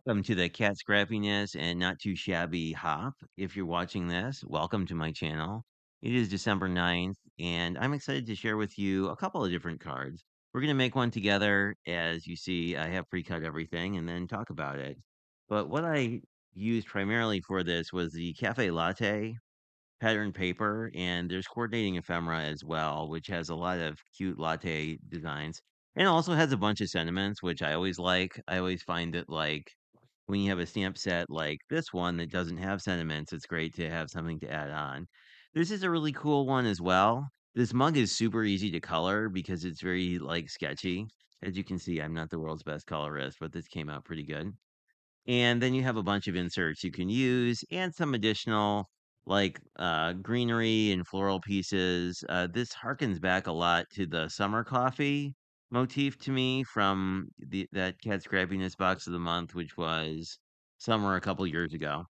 Welcome to the Cat Scrappiness and Not Too Shabby Hop. If you're watching this, welcome to my channel. It is December 9th, and I'm excited to share with you a couple of different cards. We're going to make one together. As you see, I have pre-cut everything and then talk about it. But what I used primarily for this was the Cafe Latte pattern paper, and there's coordinating ephemera as well, which has a lot of cute latte designs. And also has a bunch of sentiments, which I always like. I always find it like when you have a stamp set like this one that doesn't have sentiments, it's great to have something to add on. This is a really cool one as well. This mug is super easy to color because it's very like sketchy. As you can see, I'm not the world's best colorist, but this came out pretty good. And then you have a bunch of inserts you can use and some additional like greenery and floral pieces. This harkens back a lot to the summer coffee motif to me from that Cat Scrappiness box of the month, which was summer a couple years ago.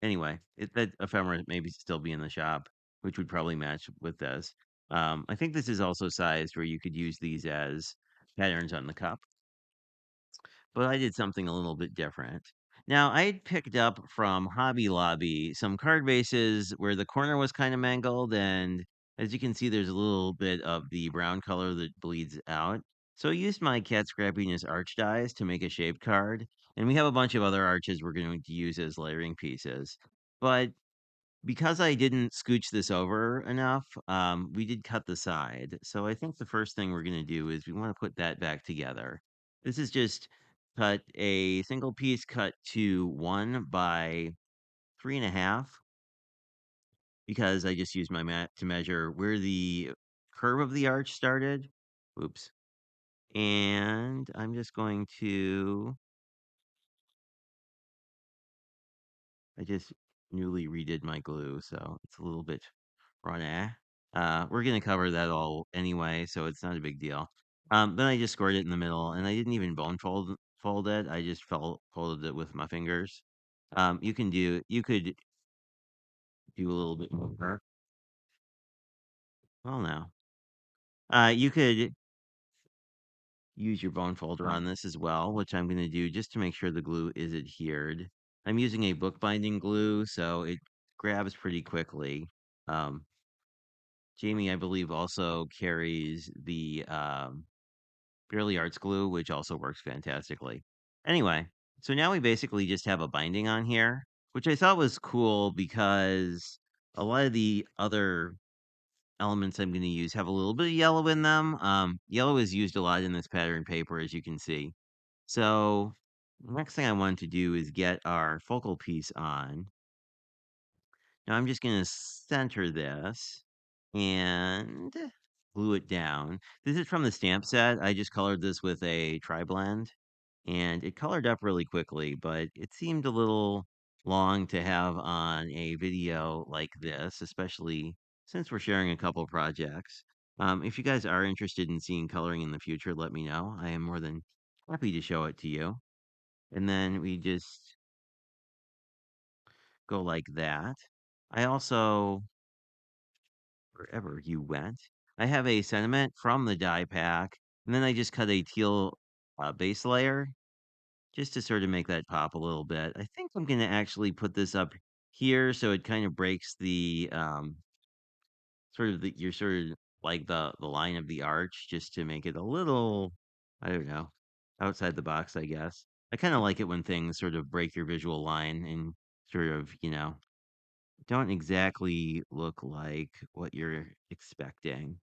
Anyway, that ephemera maybe still be in the shop, which would probably match with this. I think this is also sized where you could use these as patterns on the cup, but I did something a little bit different. Now, I had picked up from Hobby Lobby some card bases where the corner was kind of mangled, and as you can see, there's a little bit of the brown color that bleeds out. So I used my Cat Scrappiness arch dies to make a shaped card, and we have a bunch of other arches we're going to use as layering pieces. But because I didn't scooch this over enough, we did cut the side. So I think the first thing we're going to do is we want to put that back together. This is just cut a single piece cut to 1 by 3.5 because I just used my mat to measure where the curve of the arch started. Oops. And I'm just going to, I just newly redid my glue, so it's a little bit Rana. We're gonna cover that all anyway, so it's not a big deal. Then I just scored it in the middle, and I didn't even fold it. I just folded it with my fingers. You could do a little bit more. Well, now, you could use your bone folder on this as well, which I'm gonna do just to make sure the glue is adhered. I'm using a bookbinding glue, so it grabs pretty quickly. Um, Jamie, I believe, also carries the Purely Arts glue, which also works fantastically. Anyway, so now we basically just have a binding on here, which I thought was cool because a lot of the other elements I'm going to use have a little bit of yellow in them. Yellow is used a lot in this pattern paper, as you can see. So the next thing I want to do is get our focal piece on. Now I'm just going to center this and glue it down. This is from the stamp set. I just colored this with a tri-blend and it colored up really quickly, but it seemed a little long to have on a video like this, especially since we're sharing a couple projects. If you guys are interested in seeing coloring in the future, let me know. I am more than happy to show it to you. And then we just go like that. I also, wherever you went, I have a sentiment from the die pack, and then I just cut a teal base layer just to sort of make that pop a little bit. I think I'm gonna actually put this up here so it kind of breaks the sort of the you're sort of like the line of the arch just to make it a little, I don't know, outside the box, I guess. I kind of like it when things sort of break your visual line and sort of, don't exactly look like what you're expecting.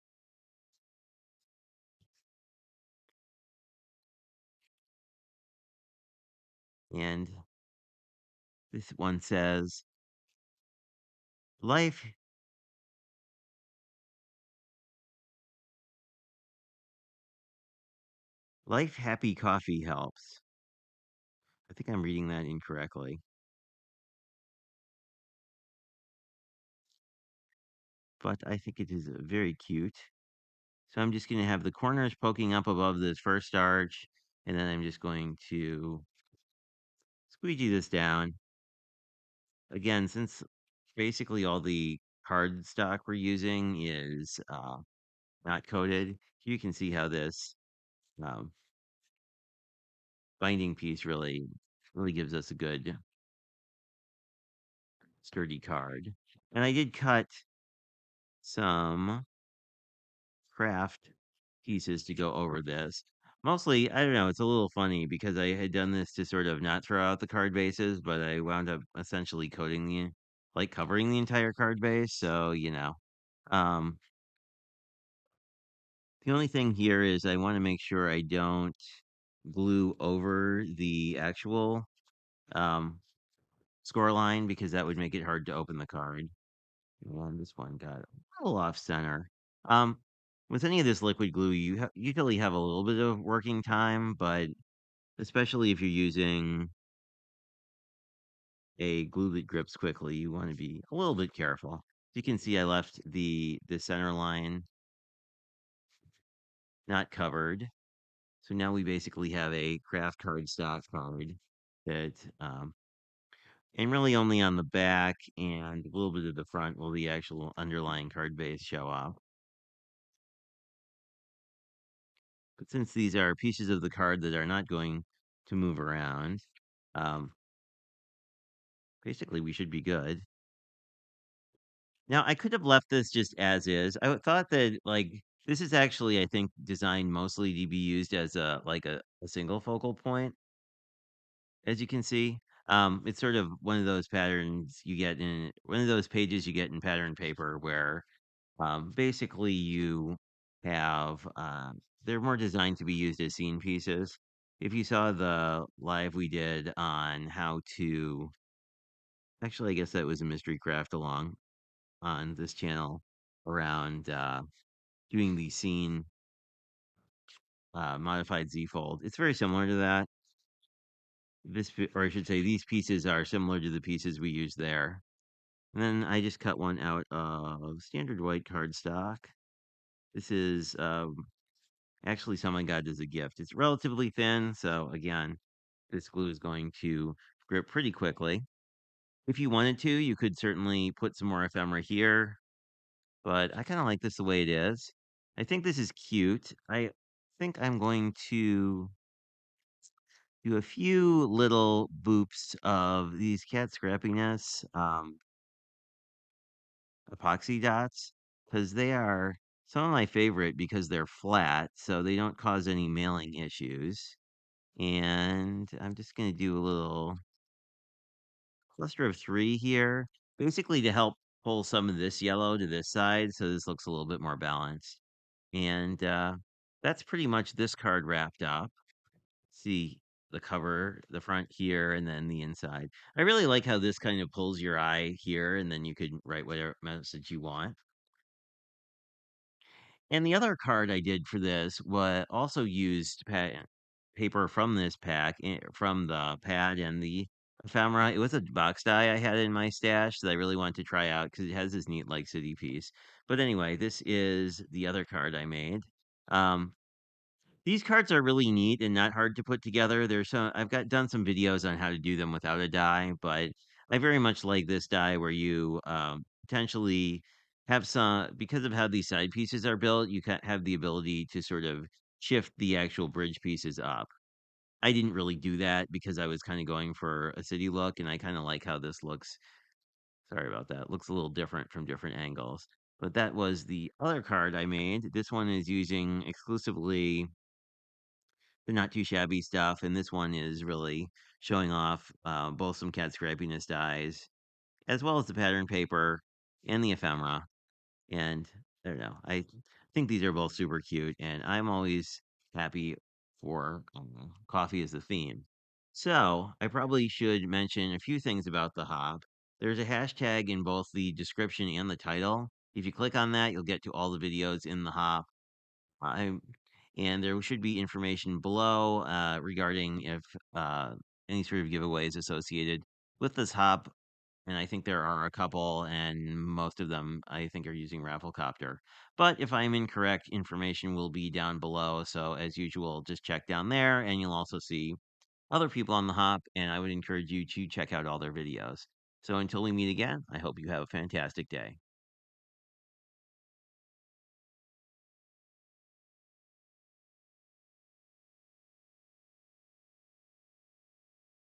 And this one says, life life happy coffee helps. I think I'm reading that incorrectly, but I think it is very cute. So I'm just going to have the corners poking up above this first arch, and then I'm just going to squeegee this down. Again, since basically all the card stock we're using is not coated, you can see how this um, binding piece really Really gives us a good sturdy card. And I did cut some craft pieces to go over this. Mostly, I don't know, it's a little funny because I had done this to sort of not throw out the card bases, but I wound up essentially covering the entire card base. So, um, the only thing here is I want to make sure I don't glue over the actual um, score line because that would make it hard to open the card. And this one got a little off center. Um, with any of this liquid glue, you usually have a little bit of working time, but especially if you're using a glue that grips quickly, you want to be a little bit careful. You can see I left the center line not covered. So now we basically have a craft card stock card that and really only on the back and a little bit of the front will the actual underlying card base show up. But since these are pieces of the card that are not going to move around, um, basically we should be good. Now, I could have left this just as is. Thought that this is actually, I think, designed mostly to be used as a single focal point, as you can see. It's sort of one of those patterns you get in one of those pages you get in pattern paper where basically you have they're more designed to be used as scene pieces. If you saw the live we did on how to actually, I guess that was a mystery craft along on this channel around doing the scene modified Z fold. It's very similar to that. Or I should say, these pieces are similar to the pieces we use there. And then I just cut one out of standard white cardstock. This is actually someone got as a gift. It's relatively thin, so again, this glue is going to grip pretty quickly. If you wanted to, you could certainly put some more ephemera here, but I kind of like this the way it is. I think this is cute. I think I'm going to do a few little boops of these cat scrappiness epoxy dots because they are some of my favorite because they're flat, so they don't cause any mailing issues. And I'm just going to do a little cluster of three here, basically to help pull some of this yellow to this side so this looks a little bit more balanced. And that's pretty much this card wrapped up. See the cover, the front here, and then the inside. I really like how this kind of pulls your eye here, and then you could write whatever message you want. And the other card I did for this was also used paper from this pack, from the pad and the ephemera. It was a box die I had in my stash that I really wanted to try out because it has this neat like city piece. But anyway, this is the other card I made. Um, these cards are really neat and not hard to put together. I've got done some videos on how to do them without a die, but I very much like this die where you potentially have some because of how these side pieces are built, you can have the ability to sort of shift the actual bridge pieces up. I didn't really do that because I was kind of going for a city look, and I kind of like how this looks. Sorry about that. Looks a little different from different angles. But that was the other card I made. This one is using exclusively the not too shabby stuff, and this one is really showing off both some cat scrappiness dies as well as the pattern paper and the ephemera. And I don't know, I think these are both super cute, and I'm always happy for coffee as the theme. So I probably should mention a few things about the hop. There's a hashtag in both the description and the title. If you click on that, you'll get to all the videos in the hop. I and there should be information below regarding if any sort of giveaways associated with this hop. And I think there are a couple, and most of them I think are using Rafflecopter. But if I'm incorrect, information will be down below. So as usual, just check down there, and you'll also see other people on the hop. And I would encourage you to check out all their videos. So until we meet again, I hope you have a fantastic day.